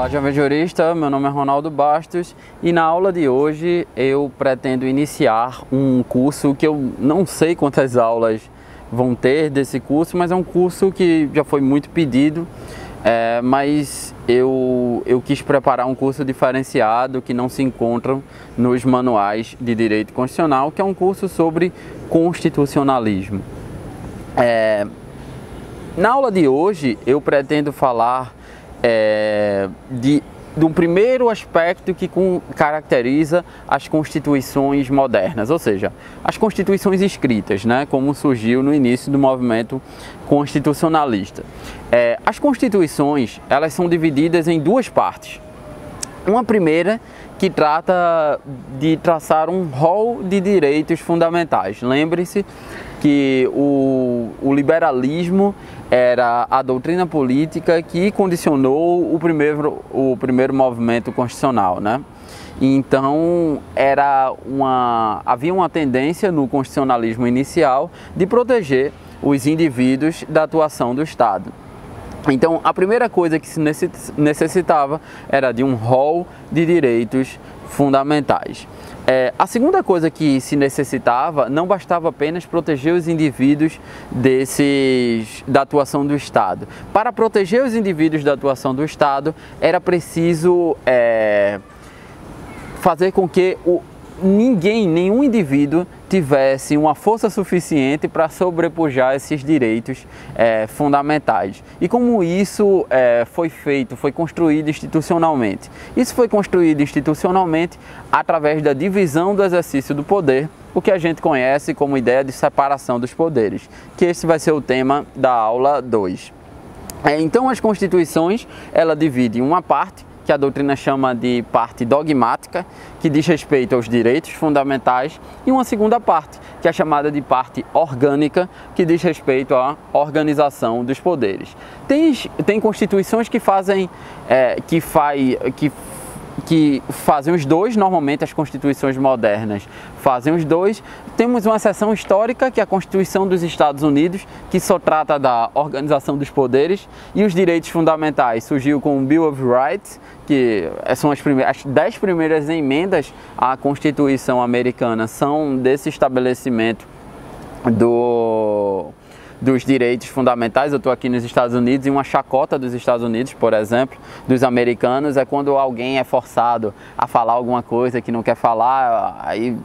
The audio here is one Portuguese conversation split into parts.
Olá, jovem jurista, meu nome é Ronaldo Bastos e na aula de hoje eu pretendo iniciar um curso que eu não sei quantas aulas vão ter desse curso, mas é um curso que já foi muito pedido, mas eu quis preparar um curso diferenciado que não se encontram nos manuais de Direito Constitucional, que é um curso sobre constitucionalismo. Na aula de hoje eu pretendo falar de um primeiro aspecto que caracteriza as constituições modernas, ou seja, as constituições escritas, né, como surgiu no início do movimento constitucionalista. As constituições, elas são divididas em duas partes. Uma primeira que trata de traçar um rol de direitos fundamentais. Lembre-se que o liberalismo era a doutrina política que condicionou o primeiro movimento constitucional, né? Então havia uma tendência no constitucionalismo inicial de proteger os indivíduos da atuação do Estado. Então, a primeira coisa que se necessitava era de um rol de direitos fundamentais. A segunda coisa que se necessitava, não bastava apenas proteger os indivíduos da atuação do Estado. Para proteger os indivíduos da atuação do Estado, era preciso fazer com que nenhum indivíduo tivesse uma força suficiente para sobrepujar esses direitos fundamentais. E como isso foi construído institucionalmente? Isso foi construído institucionalmente através da divisão do exercício do poder, o que a gente conhece como ideia de separação dos poderes, que esse vai ser o tema da aula 2. Então as constituições, ela divide uma parte, que a doutrina chama de parte dogmática, que diz respeito aos direitos fundamentais, e uma segunda parte, que é chamada de parte orgânica, que diz respeito à organização dos poderes. Tem constituições que fazem os dois, normalmente as constituições modernas fazem os dois. Temos uma exceção histórica, que é a Constituição dos Estados Unidos, que só trata da organização dos poderes, e os direitos fundamentais surgiu com o Bill of Rights, que são as 10 primeiras emendas à Constituição americana, são desse estabelecimento dos direitos fundamentais. Eu estou aqui nos Estados Unidos e uma chacota dos Estados Unidos, por exemplo, dos americanos, é quando alguém é forçado a falar alguma coisa que não quer falar. Aí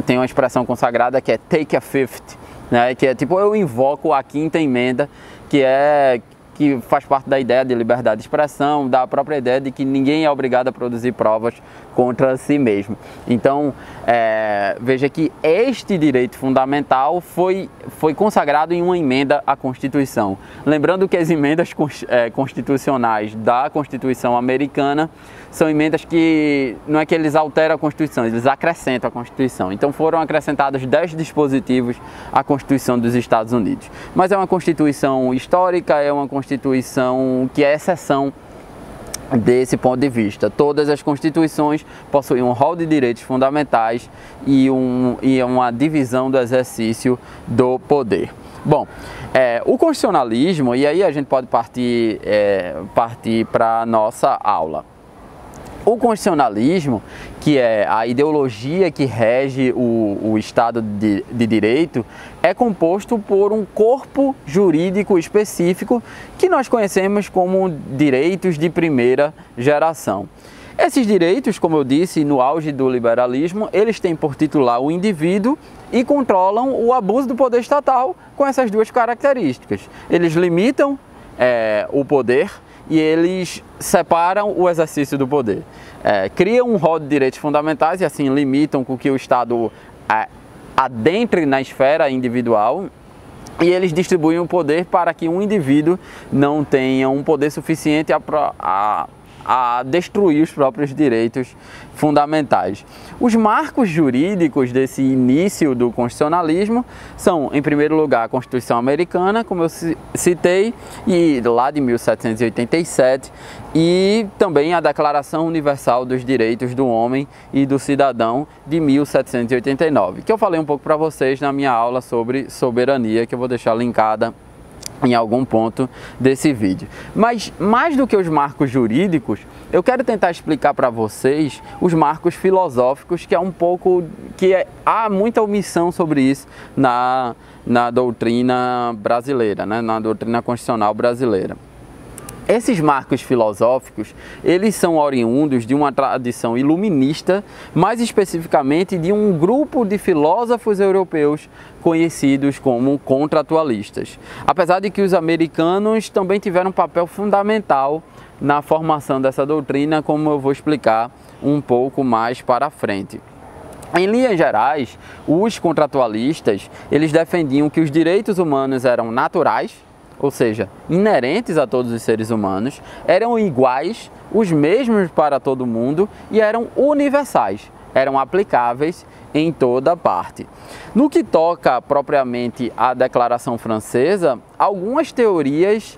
tem uma expressão consagrada que é take a fifth, né? Que é tipo, eu invoco a quinta emenda, que faz parte da ideia de liberdade de expressão, da própria ideia de que ninguém é obrigado a produzir provas contra si mesmo. Então, veja que este direito fundamental foi consagrado em uma emenda à Constituição. Lembrando que as emendas constitucionais da Constituição americana são emendas que não é que eles alteram a Constituição, eles acrescentam a Constituição. Então foram acrescentados 10 dispositivos à Constituição dos Estados Unidos. Mas é uma Constituição histórica, é uma Constituição que é exceção desse ponto de vista. Todas as constituições possuem um rol de direitos fundamentais e uma divisão do exercício do poder. Bom, o constitucionalismo, e aí a gente pode partir para a nossa aula. O constitucionalismo, que é a ideologia que rege o Estado de Direito, é composto por um corpo jurídico específico que nós conhecemos como direitos de primeira geração. Esses direitos, como eu disse, no auge do liberalismo, eles têm por titular o indivíduo e controlam o abuso do poder estatal com essas duas características. Eles limitam o poder e eles separam o exercício do poder. Criam um rol de direitos fundamentais e assim limitam com que o Estado adentre na esfera individual, e eles distribuem o poder para que um indivíduo não tenha um poder suficiente a destruir os próprios direitos fundamentais. Os marcos jurídicos desse início do constitucionalismo são, em primeiro lugar, a Constituição Americana, como eu citei, e lá de 1787, e também a Declaração Universal dos Direitos do Homem e do Cidadão de 1789, que eu falei um pouco para vocês na minha aula sobre soberania, que eu vou deixar linkada em algum ponto desse vídeo. Mas mais do que os marcos jurídicos, eu quero tentar explicar para vocês os marcos filosóficos, que é um pouco há muita omissão sobre isso na doutrina brasileira, né? Na doutrina constitucional brasileira. Esses marcos filosóficos, eles são oriundos de uma tradição iluminista, mais especificamente de um grupo de filósofos europeus conhecidos como contratualistas. Apesar de que os americanos também tiveram um papel fundamental na formação dessa doutrina, como eu vou explicar um pouco mais para frente. Em linhas gerais, os contratualistas, eles defendiam que os direitos humanos eram naturais, ou seja, inerentes a todos os seres humanos, eram iguais, os mesmos para todo mundo e eram universais, eram aplicáveis em toda parte. No que toca propriamente à Declaração Francesa, algumas teorias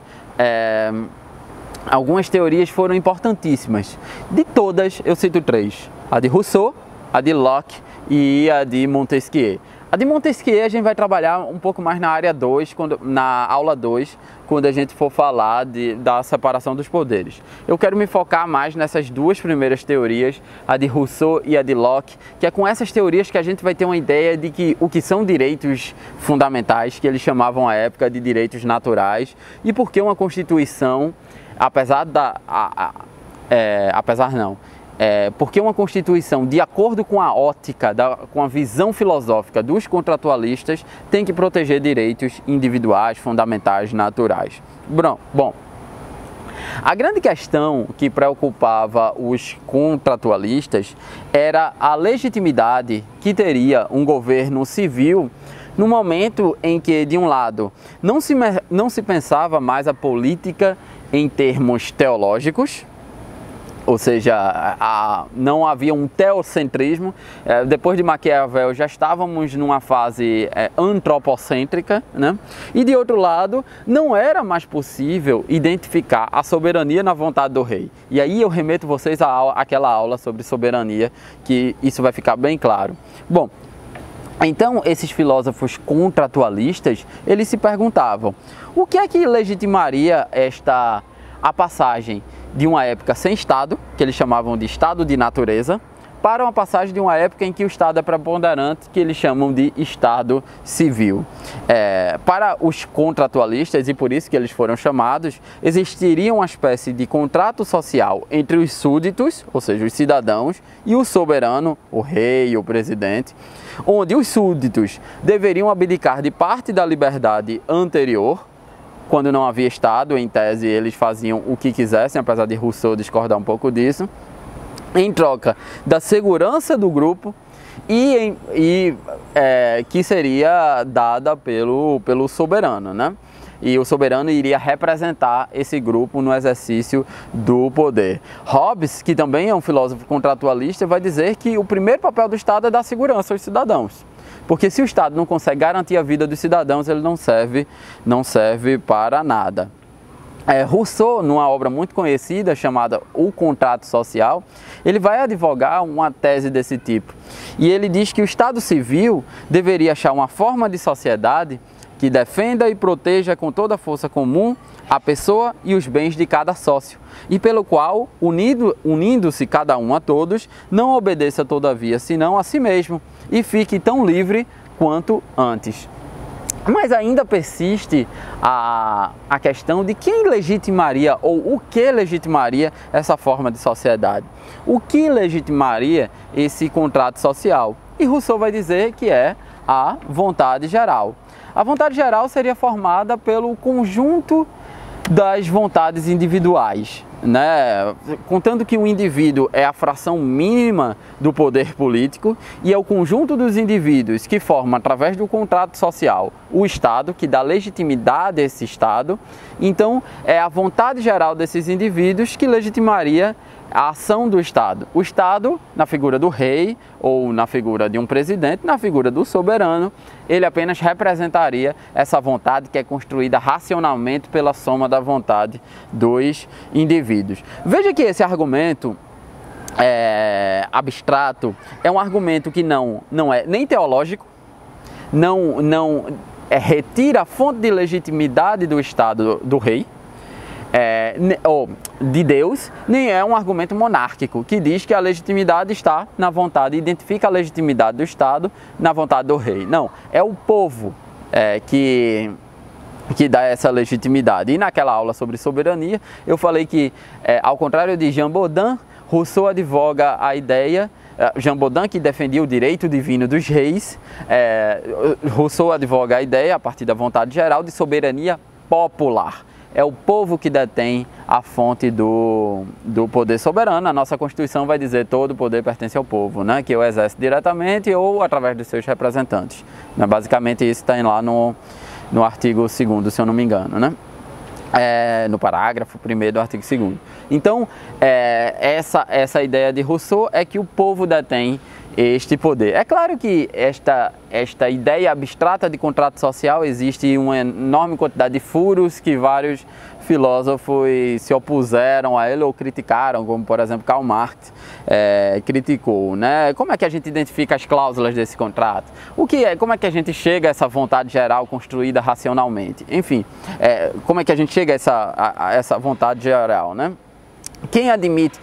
foram importantíssimas. De todas, eu cito três: a de Rousseau, a de Locke e a de Montesquieu. A de Montesquieu a gente vai trabalhar um pouco mais na área 2, na aula 2, quando a gente for falar da separação dos poderes. Eu quero me focar mais nessas duas primeiras teorias, a de Rousseau e a de Locke, que é com essas teorias que a gente vai ter uma ideia de que o que são direitos fundamentais, que eles chamavam à época de direitos naturais, e por que uma Constituição, porque uma Constituição, de acordo com a ótica, com a visão filosófica dos contratualistas, tem que proteger direitos individuais, fundamentais, naturais. Bom, a grande questão que preocupava os contratualistas era a legitimidade que teria um governo civil no momento em que, de um lado, não se pensava mais a política em termos teológicos, ou seja, não havia um teocentrismo. Depois de Maquiavel já estávamos numa fase antropocêntrica, né? E de outro lado, não era mais possível identificar a soberania na vontade do rei. E aí eu remeto vocês àquela aula sobre soberania, que isso vai ficar bem claro. Bom, então esses filósofos contratualistas, eles se perguntavam: o que é que legitimaria a passagem de uma época sem Estado, que eles chamavam de Estado de natureza, para uma passagem de uma época em que o Estado é preponderante, que eles chamam de Estado civil. Para os contratualistas, e por isso que eles foram chamados, existiria uma espécie de contrato social entre os súditos, ou seja, os cidadãos, e o soberano, o rei, o presidente, onde os súditos deveriam abdicar de parte da liberdade anterior. Quando não havia Estado, em tese, eles faziam o que quisessem, apesar de Rousseau discordar um pouco disso, em troca da segurança do grupo que seria dada pelo soberano, né? E o soberano iria representar esse grupo no exercício do poder. Hobbes, que também é um filósofo contratualista, vai dizer que o primeiro papel do Estado é dar segurança aos cidadãos. Porque se o Estado não consegue garantir a vida dos cidadãos, ele não serve para nada. Rousseau, numa obra muito conhecida chamada O Contrato Social, ele vai advogar uma tese desse tipo. E ele diz que o Estado civil deveria achar uma forma de sociedade que defenda e proteja com toda a força comum a pessoa e os bens de cada sócio, e pelo qual, unindo-se cada um a todos, não obedeça todavia senão a si mesmo, e fique tão livre quanto antes. Mas ainda persiste a questão de quem legitimaria ou o que legitimaria essa forma de sociedade. O que legitimaria esse contrato social? E Rousseau vai dizer que é a vontade geral. A vontade geral seria formada pelo conjunto das vontades individuais, né? Contando que o indivíduo é a fração mínima do poder político e é o conjunto dos indivíduos que formam, através do contrato social, o Estado, que dá legitimidade a esse Estado. Então, é a vontade geral desses indivíduos que legitimaria a ação do Estado. O Estado, na figura do rei ou na figura de um presidente, na figura do soberano, ele apenas representaria essa vontade que é construída racionalmente pela soma da vontade dos indivíduos. Veja que esse argumento abstrato é um argumento que não é nem teológico, retira a fonte de legitimidade do Estado do rei, ou de Deus, nem é um argumento monárquico, que diz que a legitimidade está na vontade, identifica a legitimidade do Estado na vontade do rei. Não, é o povo que dá essa legitimidade. E naquela aula sobre soberania, eu falei que, ao contrário de Jean Bodin, Rousseau advoga a ideia, Jean Bodin, que defendia o direito divino dos reis, Rousseau advoga a ideia, a partir da vontade geral, de soberania popular. É o povo que detém a fonte do poder soberano. A nossa Constituição vai dizer que todo o poder pertence ao povo, né? Que o exerce diretamente ou através dos seus representantes. Basicamente isso está lá no artigo 2º, se eu não me engano, né? No parágrafo 1º do artigo 2º. Então, essa ideia de Rousseau é que o povo detém este poder. É claro que esta ideia abstrata de contrato social existe uma enorme quantidade de furos que vários filósofos se opuseram a ele ou criticaram, como por exemplo Karl Marx criticou, né? Como é que a gente identifica as cláusulas desse contrato? Como é que a gente chega a essa vontade geral construída racionalmente? Enfim, como é que a gente chega a essa vontade geral, né? Quem admite,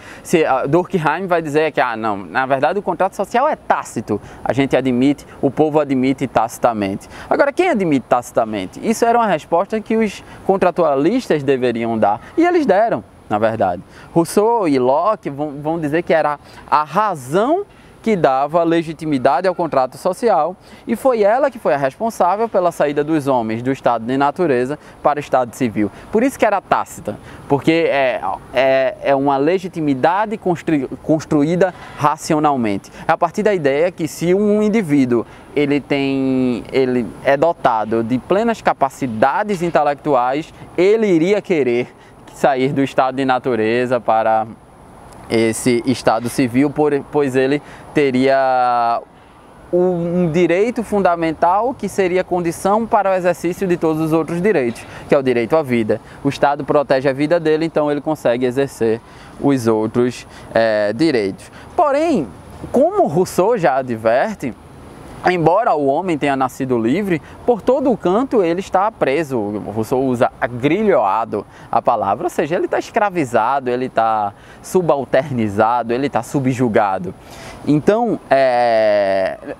Durkheim vai dizer que, não, na verdade o contrato social é tácito, a gente admite, o povo admite tacitamente. Agora, quem admite tacitamente? Isso era uma resposta que os contratualistas deveriam dar, e eles deram, na verdade. Rousseau e Locke vão dizer que era a razão que dava legitimidade ao contrato social, e foi ela que foi a responsável pela saída dos homens do estado de natureza para o estado civil. Por isso que era tácita, porque é uma legitimidade construída racionalmente. A partir da ideia que se um indivíduo ele é dotado de plenas capacidades intelectuais, ele iria querer sair do estado de natureza para esse estado civil, pois ele teria um direito fundamental que seria condição para o exercício de todos os outros direitos, que é o direito à vida. O Estado protege a vida dele, então ele consegue exercer os outros direitos. Porém, como Rousseau já adverte, embora o homem tenha nascido livre, por todo o canto ele está preso. O Rousseau usa agrilhoado a palavra, ou seja, ele está escravizado, ele está subalternizado, ele está subjugado. Então,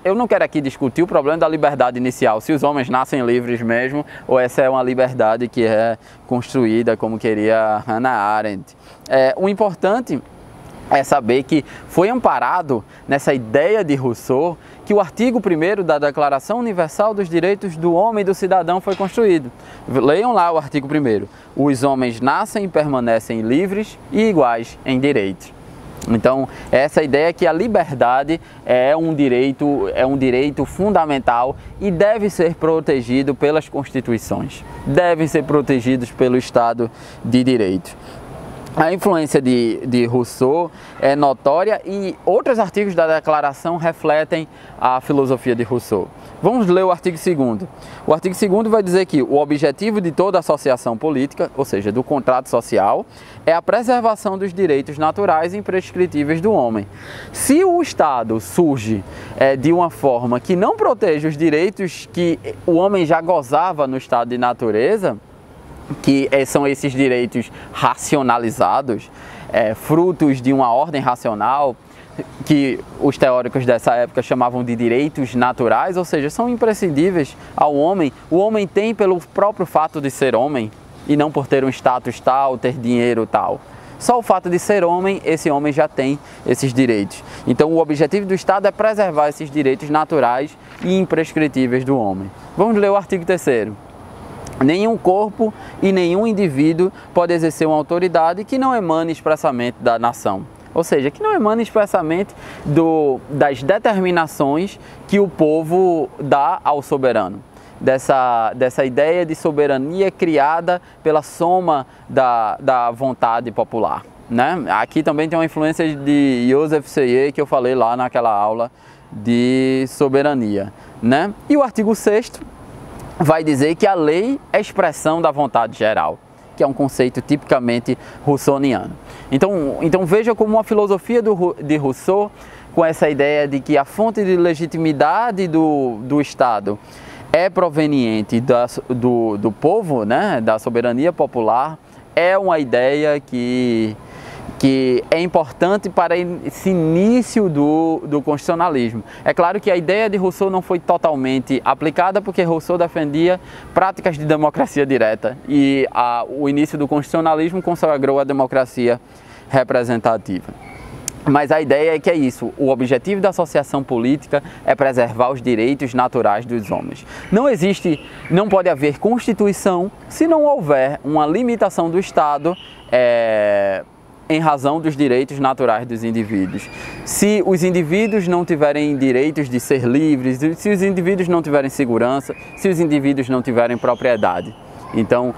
eu não quero aqui discutir o problema da liberdade inicial, se os homens nascem livres mesmo, ou essa é uma liberdade que é construída como queria Hannah Arendt. O importante é saber que foi amparado nessa ideia de Rousseau que o artigo 1º da Declaração Universal dos Direitos do Homem e do Cidadão foi construído. Leiam lá o artigo 1º. Os homens nascem e permanecem livres e iguais em direitos. Então, essa ideia é que a liberdade é um direito fundamental e deve ser protegido pelas constituições, devem ser protegidos pelo Estado de Direito. A influência de Rousseau é notória e outros artigos da Declaração refletem a filosofia de Rousseau. Vamos ler o artigo 2º. O artigo 2º vai dizer que o objetivo de toda associação política, ou seja, do contrato social, é a preservação dos direitos naturais e imprescritíveis do homem. Se o Estado surge de uma forma que não protege os direitos que o homem já gozava no estado de natureza, que são esses direitos racionalizados, frutos de uma ordem racional, que os teóricos dessa época chamavam de direitos naturais, ou seja, são imprescindíveis ao homem. O homem tem pelo próprio fato de ser homem, e não por ter um status tal, ter dinheiro tal. Só o fato de ser homem, esse homem já tem esses direitos. Então o objetivo do Estado é preservar esses direitos naturais e imprescritíveis do homem. Vamos ler o artigo 3º. Nenhum corpo e nenhum indivíduo pode exercer uma autoridade que não emane expressamente da nação. Ou seja, que não emane expressamente das determinações que o povo dá ao soberano. Dessa ideia de soberania criada pela soma da vontade popular, né? Aqui também tem uma influência de Joseph Seye, que eu falei lá naquela aula de soberania, né? E o artigo 6º vai dizer que a lei é expressão da vontade geral, que é um conceito tipicamente russoniano. Então veja como uma filosofia de Rousseau, com essa ideia de que a fonte de legitimidade do Estado é proveniente do povo, né, da soberania popular, é uma ideia que é importante para esse início do constitucionalismo. É claro que a ideia de Rousseau não foi totalmente aplicada, porque Rousseau defendia práticas de democracia direta e o início do constitucionalismo consagrou a democracia representativa. Mas a ideia é que é isso, o objetivo da associação política é preservar os direitos naturais dos homens. Não pode haver Constituição se não houver uma limitação do Estado em razão dos direitos naturais dos indivíduos. Se os indivíduos não tiverem direitos de ser livres, se os indivíduos não tiverem segurança, se os indivíduos não tiverem propriedade. Então,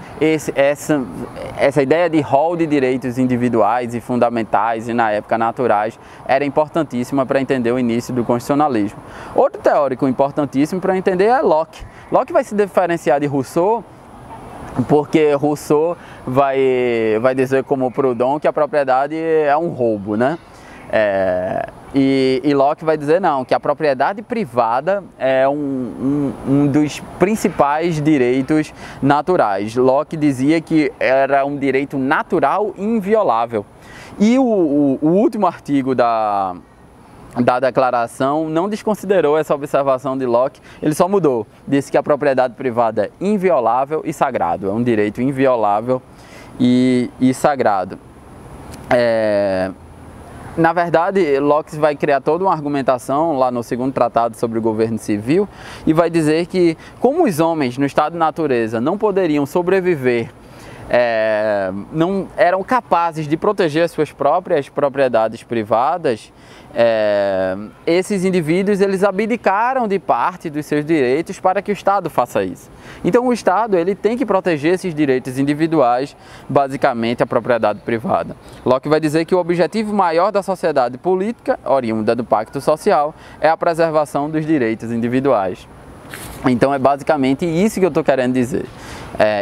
essa ideia de rol de direitos individuais e fundamentais e, na época, naturais, era importantíssima para entender o início do constitucionalismo. Outro teórico importantíssimo para entender é Locke. Locke vai se diferenciar de Rousseau, porque Rousseau vai dizer como Proudhon que a propriedade é um roubo, né? E Locke vai dizer não, que a propriedade privada é um dos principais direitos naturais. Locke dizia que era um direito natural e inviolável. E o último artigo da declaração não desconsiderou essa observação de Locke, ele só mudou, disse que a propriedade privada é inviolável e sagrado, é um direito inviolável e sagrado. Na verdade, Locke vai criar toda uma argumentação lá no segundo tratado sobre o governo civil e vai dizer que, como os homens no estado de natureza não poderiam sobreviver, não eram capazes de proteger as suas próprias propriedades privadas, esses indivíduos eles abdicaram de parte dos seus direitos para que o Estado faça isso. Então o Estado ele tem que proteger esses direitos individuais, basicamente a propriedade privada. Locke vai dizer que o objetivo maior da sociedade política, oriunda do Pacto Social, é a preservação dos direitos individuais. Então é basicamente isso que eu estou querendo dizer.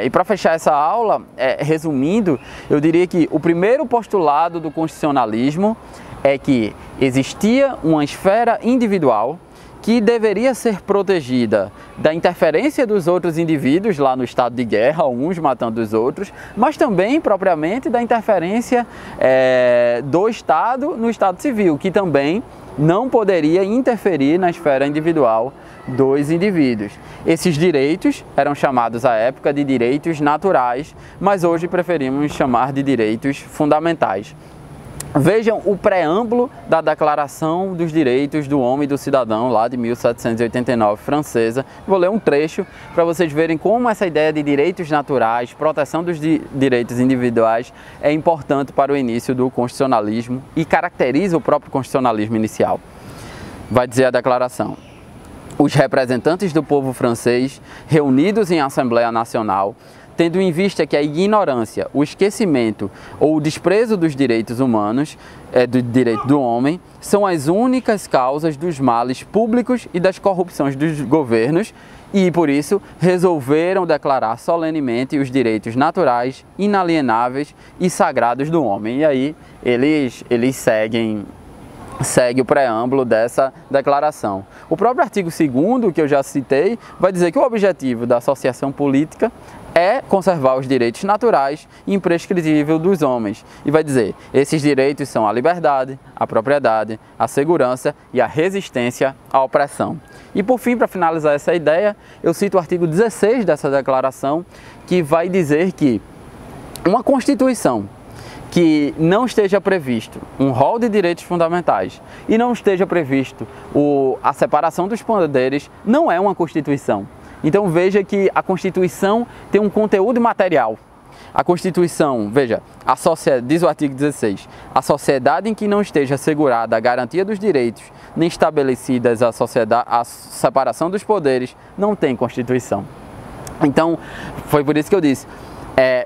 E para fechar essa aula, resumindo, eu diria que o primeiro postulado do constitucionalismo é que existia uma esfera individual que deveria ser protegida da interferência dos outros indivíduos lá no estado de guerra, uns matando os outros, mas também propriamente da interferência do Estado no Estado civil, que também não poderia interferir na esfera individual dos indivíduos. Esses direitos eram chamados à época de direitos naturais, mas hoje preferimos chamar de direitos fundamentais. Vejam o preâmbulo da Declaração dos Direitos do Homem e do Cidadão, lá de 1789, francesa. Vou ler um trecho para vocês verem como essa ideia de direitos naturais, proteção dos direitos individuais é importante para o início do constitucionalismo e caracteriza o próprio constitucionalismo inicial. Vai dizer a declaração: os representantes do povo francês, reunidos em Assembleia Nacional, tendo em vista que a ignorância, o esquecimento ou o desprezo dos direitos humanos, do direito do homem, são as únicas causas dos males públicos e das corrupções dos governos e, por isso, resolveram declarar solenemente os direitos naturais, inalienáveis e sagrados do homem. E aí eles seguem o preâmbulo dessa declaração. O próprio artigo 2º, que eu já citei, vai dizer que o objetivo da associação política é conservar os direitos naturais e imprescritíveis dos homens. E vai dizer, esses direitos são a liberdade, a propriedade, a segurança e a resistência à opressão. E por fim, para finalizar essa ideia, eu cito o artigo 16 dessa declaração, que vai dizer que uma Constituição que não esteja previsto um rol de direitos fundamentais e não esteja previsto a separação dos poderes, não é uma Constituição. Então veja que a Constituição tem um conteúdo material. A Constituição, veja, diz o artigo 16, a sociedade em que não esteja assegurada a garantia dos direitos, nem estabelecidas a separação dos poderes, não tem Constituição. Então, foi por isso que eu disse,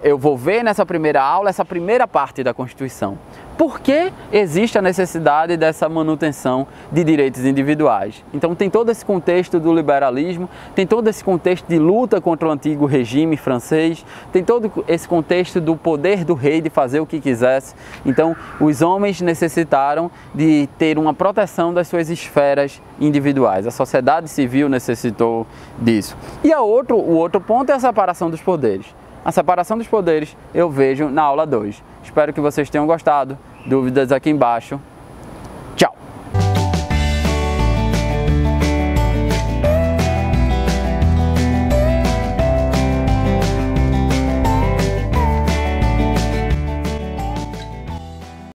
eu vou ver nessa primeira aula essa primeira parte da Constituição, por que existe a necessidade dessa manutenção de direitos individuais. Então tem todo esse contexto do liberalismo, tem todo esse contexto de luta contra o antigo regime francês, tem todo esse contexto do poder do rei de fazer o que quisesse. Então os homens necessitaram de ter uma proteção das suas esferas individuais. A sociedade civil necessitou disso. E o outro ponto é a separação dos poderes. A separação dos poderes eu vejo na aula 2. Espero que vocês tenham gostado. Dúvidas aqui embaixo.